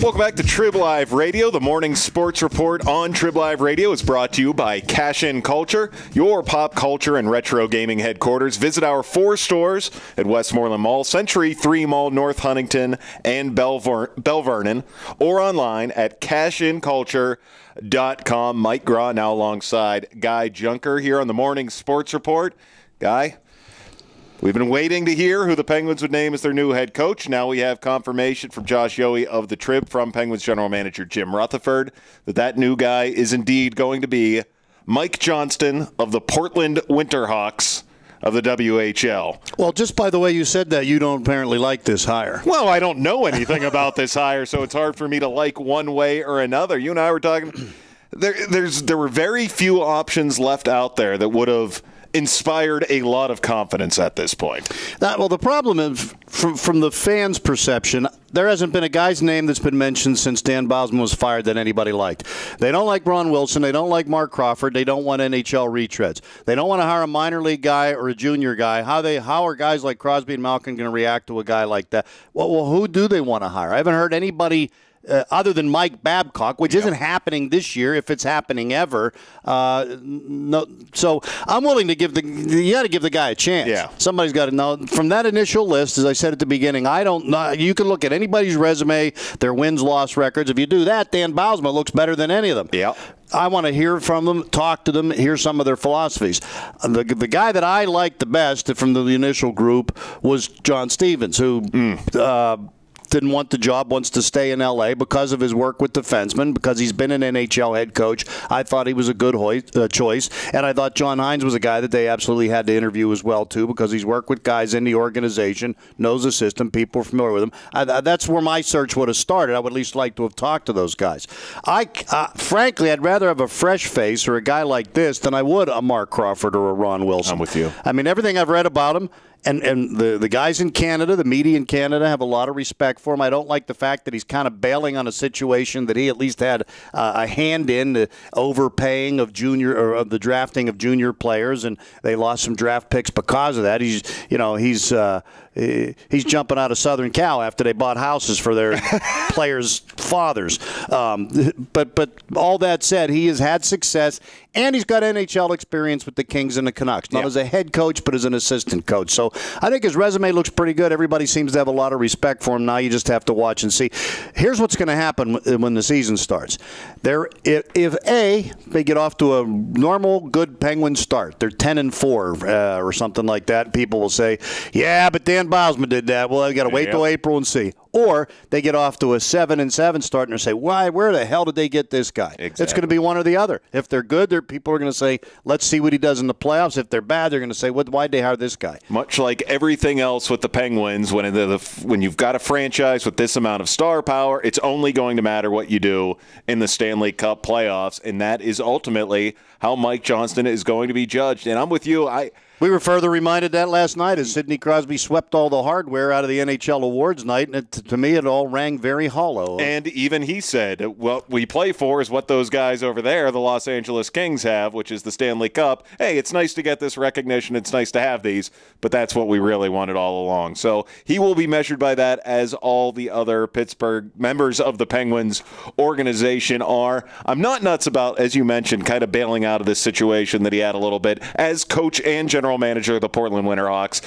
Welcome back to TribLIVE Radio. The morning sports report on TribLIVE Radio is brought to you by Cash In Culture, your pop culture and retro gaming headquarters. Visit our 4 stores at Westmoreland Mall, Century 3 Mall, North Huntington, and Bell Vernon, or online at cashinculture.com. Mike Graw now alongside Guy Junker here on the morning sports report. Guy, we've been waiting to hear who the Penguins would name as their new head coach. Now we have confirmation from Josh Yohe of the Trib from Penguins general manager Jim Rutherford that new guy is indeed going to be Mike Johnston of the Portland Winterhawks of the WHL. Well, just by the way you said that, you don't apparently like this hire. Well, I don't know anything about this hire, so it's hard for me to like one way or another. You and I were talking. There were very few options left out there that would have inspired a lot of confidence at this point. Well, the problem is, from the fans' perception, there hasn't been a guy's name that's been mentioned since Dan Bosman was fired that anybody liked. They don't like Ron Wilson. They don't like Mark Crawford. They don't want NHL retreads. They don't want to hire a minor league guy or a junior guy. How are guys like Crosby and Malkin going to react to a guy like that? Well, who do they want to hire? I haven't heard anybody other than Mike Babcock, which isn't happening this year, if it's happening ever. No, so I'm willing to you got to give the guy a chance. Yeah. Somebody's got to know. From that initial list, as I said at the beginning, I don't know. You can look at anybody's resume, their wins-loss records. If you do that, Dan Bylsma looks better than any of them. Yeah. I want to hear from them, talk to them, hear some of their philosophies. The guy that I liked the best from the initial group was John Stevens, who didn't want the job, wants to stay in L.A. because of his work with defensemen, because he's been an NHL head coach. I thought he was a good choice, and I thought John Hines was a guy that they absolutely had to interview as well, too, because he's worked with guys in the organization, knows the system, people are familiar with him. That's where my search would have started. I would at least like to have talked to those guys. Frankly, I'd rather have a fresh face or a guy like this than I would a Mark Crawford or a Ron Wilson. I'm with you. I mean, everything I've read about him, and the guys in Canada, the media in Canada, have a lot of respect for him. I don't like the fact that he's kind of bailing on a situation that he at least had a hand in, the overpaying of of the drafting of junior players, and they lost some draft picks because of that. He's jumping out of Southern Cal after they bought houses for their players' fathers. But all that said, he has had success, and he's got NHL experience with the Kings and the Canucks. Not as a head coach, but as an assistant coach. So I think his resume looks pretty good. Everybody seems to have a lot of respect for him. Now you just have to watch and see. Here's what's going to happen when the season starts. If they get off to a normal, good Penguin start, they're 10-4 or something like that, people will say, yeah, but Dan Bylsma did that. Well, I've got to wait till April and see. Or they get off to a 7-7 start and they say, where the hell did they get this guy? Exactly. It's going to be one or the other. If they're good, people are going to say, let's see what he does in the playoffs. If they're bad, they're going to say, why'd they hire this guy? Much like everything else with the Penguins, when you've got a franchise with this amount of star power, it's only going to matter what you do in the Stanley Cup playoffs, and that is ultimately how Mike Johnston is going to be judged. And I'm with you. We were further reminded that last night as Sidney Crosby swept all the hardware out of the NHL awards night, and to me it all rang very hollow. And even he said, what we play for is what those guys over there, the Los Angeles Kings, have, which is the Stanley Cup. Hey, it's nice to get this recognition. It's nice to have these, but that's what we really wanted all along. So he will be measured by that, as all the other Pittsburgh members of the Penguins organization are. I'm not nuts about, as you mentioned, kind of bailing out of this situation that he had a little bit as coach and general manager of the Portland Winterhawks.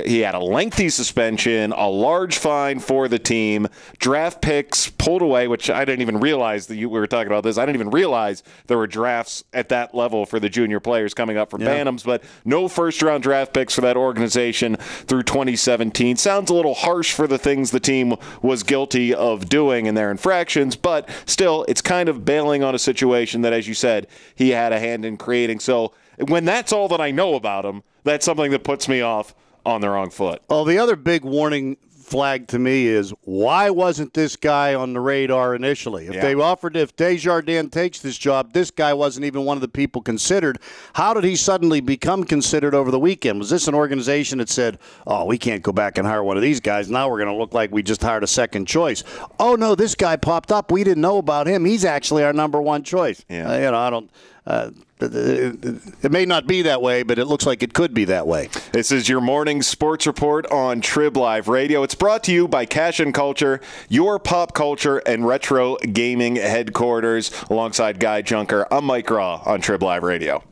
He had a lengthy suspension, a large fine for the team, draft picks pulled away, which I didn't even realize that we were talking about this. I didn't even realize there were drafts at that level for the junior players coming up for Bantams, but no first-round draft picks for that organization through 2017. Sounds a little harsh for the things the team was guilty of doing in their infractions, but still, it's kind of bailing on a situation that, as you said, he had a hand in creating. So when that's all that I know about him, that's something that puts me off on the wrong foot. Well, the other big warning flag to me is, why wasn't this guy on the radar initially? If Desjardins takes this job, this guy wasn't even one of the people considered. How did he suddenly become considered over the weekend? Was this an organization that said, oh, we can't go back and hire one of these guys. Now we're going to look like we just hired a second choice. Oh, no, this guy popped up. We didn't know about him. He's actually our number one choice. Yeah. I don't It may not be that way, but it looks like it could be that way. This is your morning sports report on TribLIVE Radio. It's brought to you by Cash and Culture, your pop culture and retro gaming headquarters. Alongside Guy Junker, I'm Mike Raw on TribLIVE Radio.